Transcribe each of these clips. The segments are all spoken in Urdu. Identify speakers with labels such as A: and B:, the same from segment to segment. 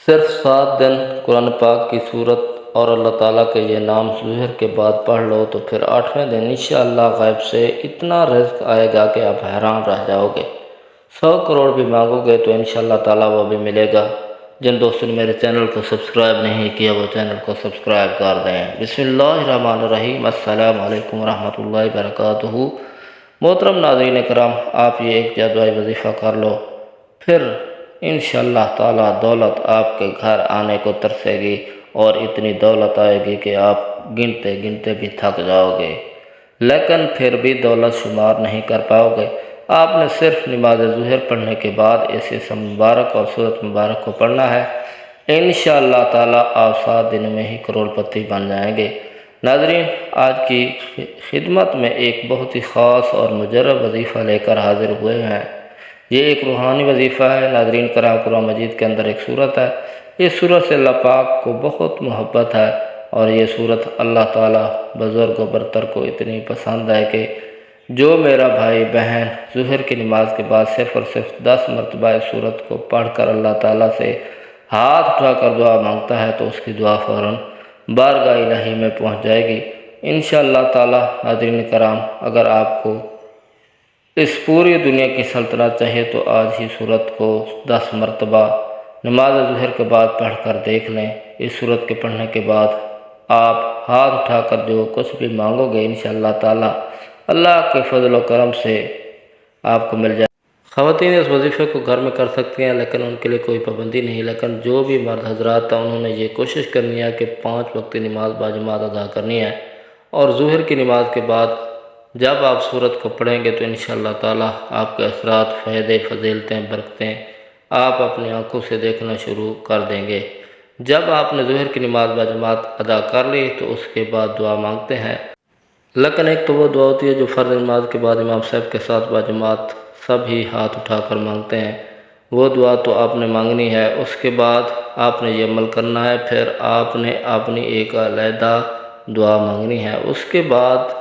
A: صرف 7 دن قرآن پاک کی صورت اور اللہ تعالیٰ کے یہ نام ظہر کے بعد پڑھ لو تو پھر 8ویں دن انشاءاللہ غیب سے اتنا رزق آئے گا کہ آپ حیران رہ جاؤ گے۔ 100 کروڑ بھی مانگو گے تو انشاءاللہ تعالیٰ وہ بھی ملے گا۔ جن دوستوں نے میرے چینل کو سبسکرائب نہیں کیا وہ چینل کو سبسکرائب کر دیں۔ بسم اللہ الرحمن الرحیم۔ السلام علیکم ورحمۃ اللہ وبرکاتہ۔ محترم ناظرین کرام، آپ یہ ایک جادوائی وظیفہ کر لو، پھر انشاءاللہ تعالیٰ دولت آپ کے گھر آنے کو ترسے گی اور اتنی دولت آئے گی کہ آپ گنتے گنتے بھی تھک جاؤ گے، لیکن پھر بھی دولت شمار نہیں کر پاؤ گے۔ آپ نے صرف نماز ظہر پڑھنے کے بعد اس اسم مبارک اور صورت مبارک کو پڑھنا ہے۔ انشاءاللہ تعالیٰ آپ 7 دن میں ہی کروڑ پتی بن جائیں گے۔ ناظرین، آج کی خدمت میں ایک بہت ہی خاص اور مجرب وظیفہ لے کر حاضر ہوئے ہیں۔ یہ ایک روحانی وظیفہ ہے۔ ناظرین کرام، قرآن مجید کے اندر ایک صورت ہے، اس صورت سے اللہ پاک کو بہت محبت ہے، اور یہ صورت اللہ تعالیٰ بزرگ و برتر کو اتنی پسند ہے کہ جو میرا بھائی بہن ظہر کی نماز کے بعد صرف اور صرف 10 مرتبہ اس صورت کو پڑھ کر اللہ تعالیٰ سے ہاتھ اٹھا کر دعا مانگتا ہے تو اس کی دعا فوراً بارگاہ الہی میں پہنچ جائے گی انشاءاللہ تعالیٰ۔ ناظرین کرام، اگر آپ کو اس پوری دنیا کی سلطنت چاہیے تو آج ہی صورت کو 10 مرتبہ نماز ظہر کے بعد پڑھ کر دیکھ لیں۔ اس صورت کے پڑھنے کے بعد آپ ہاتھ اٹھا کر جو کچھ بھی مانگو گے انشاءاللہ تعالیٰ اللہ کے فضل و کرم سے آپ کو مل جائے۔ خواتین اس وظیفے کو گھر میں کر سکتی ہیں، لیکن ان کے لیے کوئی پابندی نہیں، لیکن جو بھی مرد حضرات ہیں انہوں نے یہ کوشش کرنی ہے کہ 5 وقتی نماز باجماعت ادا کرنی ہے، اور ظہر کی نماز کے بعد جب آپ صورت کو پڑھیں گے تو انشاءاللہ تعالیٰ آپ کے اثرات، فائدے، فضیلتیں، برکتیں آپ اپنی آنکھوں سے دیکھنا شروع کر دیں گے۔ جب آپ نے ظہر کی نماز باجماعت ادا کر لی تو اس کے بعد دعا مانگتے ہیں، لیکن ایک تو وہ دعا ہوتی ہے جو فرض نماز کے بعد امام صاحب کے ساتھ باجماعت سب ہی ہاتھ اٹھا کر مانگتے ہیں، وہ دعا تو آپ نے مانگنی ہے۔ اس کے بعد آپ نے یہ عمل کرنا ہے، پھر آپ نے اپنی ایک علیحدہ دعا مانگنی ہے۔ اس کے بعد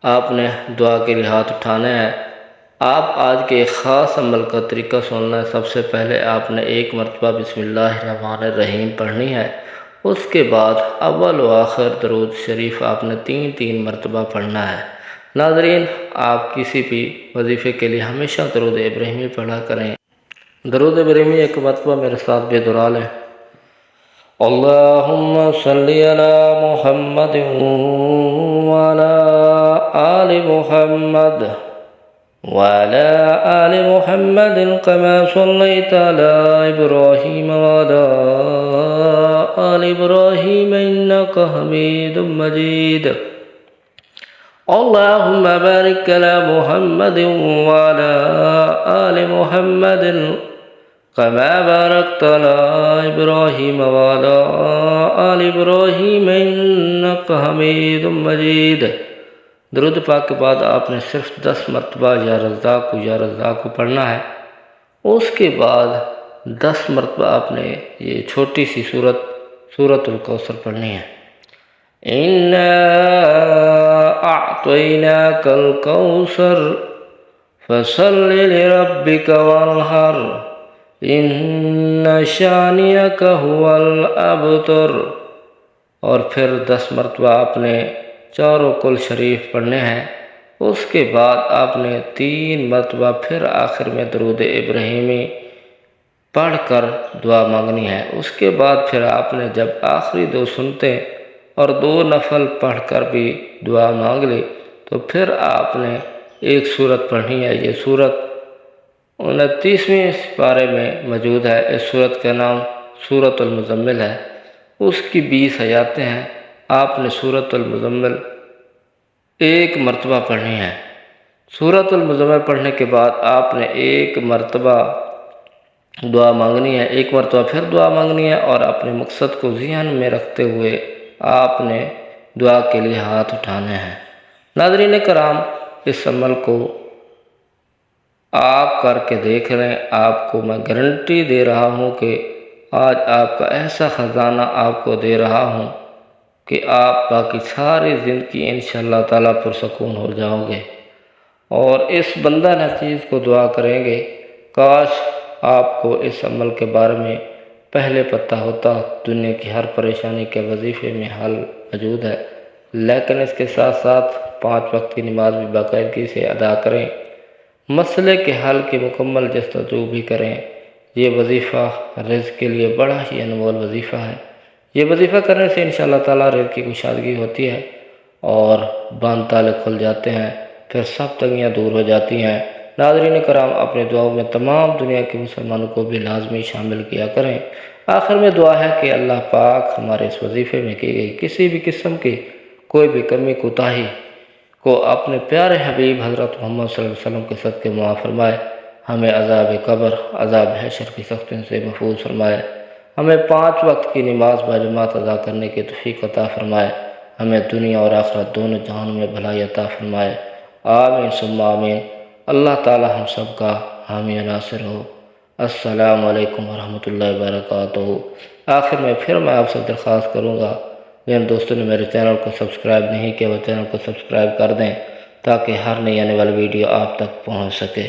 A: آپ نے دعا کے لیے ہاتھ اٹھانے ہیں۔ آپ آج کے ایک خاص عمل کا طریقہ سننا ہے۔ سب سے پہلے آپ نے 1 مرتبہ بسم اللہ الرحمن الرحیم پڑھنی ہے، اس کے بعد اول و آخر درود شریف آپ نے 3 مرتبہ پڑھنا ہے۔ ناظرین، آپ کسی بھی وظیفے کے لیے ہمیشہ درود ابراہیمی پڑھا کریں۔ درود ابراہیمی ایک مرتبہ میرے ساتھ بھی دہرا لیں۔ اللہم صلی علی محمد وعلی آل محمد وعلى آل محمد كما صليت على إبراهيم وعلى آل إبراهيم إنك حميد مجيد اللهم بارك على محمد وعلى آل محمد كما باركت على إبراهيم وعلى آل إبراهيم إنك حميد مجيد۔ درود پاک کے بعد آپ نے صرف 10 مرتبہ یا رزاق کو پڑھنا ہے۔ اس کے بعد 10 مرتبہ آپ نے یہ چھوٹی سی سورۃ الکوثر پڑھنی ہے۔ اِنَّا أَعْطَيْنَاكَ الْكَوْثَرَ فَصَلِّ لِرَبِّكَ وَانْحَرْ إِنَّ شَانِئَكَ هُوَ الْأَبْتَرُ۔ اور پھر 10 مرتبہ آپ نے چاروں کل شریف پڑھنے ہیں۔ اس کے بعد آپ نے 3 مرتبہ پھر آخر میں درود ابراہیمی پڑھ کر دعا مانگنی ہے۔ اس کے بعد پھر آپ نے جب آخری 2 سنتے اور 2 نفل پڑھ کر بھی دعا مانگ لی تو پھر آپ نے ایک صورت پڑھنی ہے۔ یہ صورت 29ویں پارے میں موجود ہے۔ اس صورت کا نام سورۃ المزمل ہے۔ اس کی 20 آیاتیں ہیں۔ آپ نے سورۃ المزمل 1 مرتبہ پڑھنی ہے۔ سورۃ المزمل پڑھنے کے بعد آپ نے 1 مرتبہ دعا مانگنی ہے، 1 مرتبہ پھر دعا مانگنی ہے، اور اپنے مقصد کو ذہن میں رکھتے ہوئے آپ نے دعا کے لیے ہاتھ اٹھانے ہیں۔ ناظرین کرام، اس عمل کو آپ کر کے دیکھ لیں۔ آپ کو میں گارنٹی دے رہا ہوں کہ آج آپ کا ایسا خزانہ آپ کو دے رہا ہوں کہ آپ باقی ساری زندگی انشاءاللہ تعالیٰ پرسکون ہو جاؤ گے، اور اس بندہ نچیز کو دعا کریں گے کاش آپ کو اس عمل کے بارے میں پہلے پتہ ہوتا دنیا کی ہر پریشانی کے وظیفے میں حل موجود ہے، لیکن اس کے ساتھ ساتھ 5 وقت کی نماز بھی باقاعدگی سے ادا کریں، مسئلے کے حل کی مکمل جستجو بھی کریں۔ یہ وظیفہ رزق کے لیے بڑا ہی انمول وظیفہ ہے۔ یہ وظیفہ کرنے سے انشاءاللہ تعالیٰ رزق کی کشادگی ہوتی ہے اور بند تالے کھل جاتے ہیں، پھر سب تنگیاں دور ہو جاتی ہیں۔ ناظرین کرام، اپنے دعاؤں میں تمام دنیا کے مسلمانوں کو بھی لازمی شامل کیا کریں۔ آخر میں دعا ہے کہ اللہ پاک ہمارے اس وظیفے میں کی گئی کسی بھی قسم کی کوئی بھی کمی کوتاہی کو اپنے پیارے حبیب حضرت محمد صلی اللہ علیہ وسلم کے صدقے معاف فرمائے، ہمیں عذاب قبر، عذاب حشر کی سختیوں سے محفوظ فرمائے، ہمیں 5 وقت کی نماز باجماعت ادا کرنے کی توفیق عطا فرمائے، ہمیں دنیا اور آخرت دونوں جہانوں میں بھلائی عطا فرمائے، آمین ثم آمین۔ اللہ تعالی ہم سب کا حامی و ناصر ہو۔ السلام علیکم ورحمۃ اللہ وبرکاتہ۔ آخر میں پھر میں آپ سے درخواست کروں گا، جن دوستوں نے میرے چینل کو سبسکرائب نہیں کیا وہ چینل کو سبسکرائب کر دیں تاکہ ہر نئی آنے والی ویڈیو آپ تک پہنچ سکے۔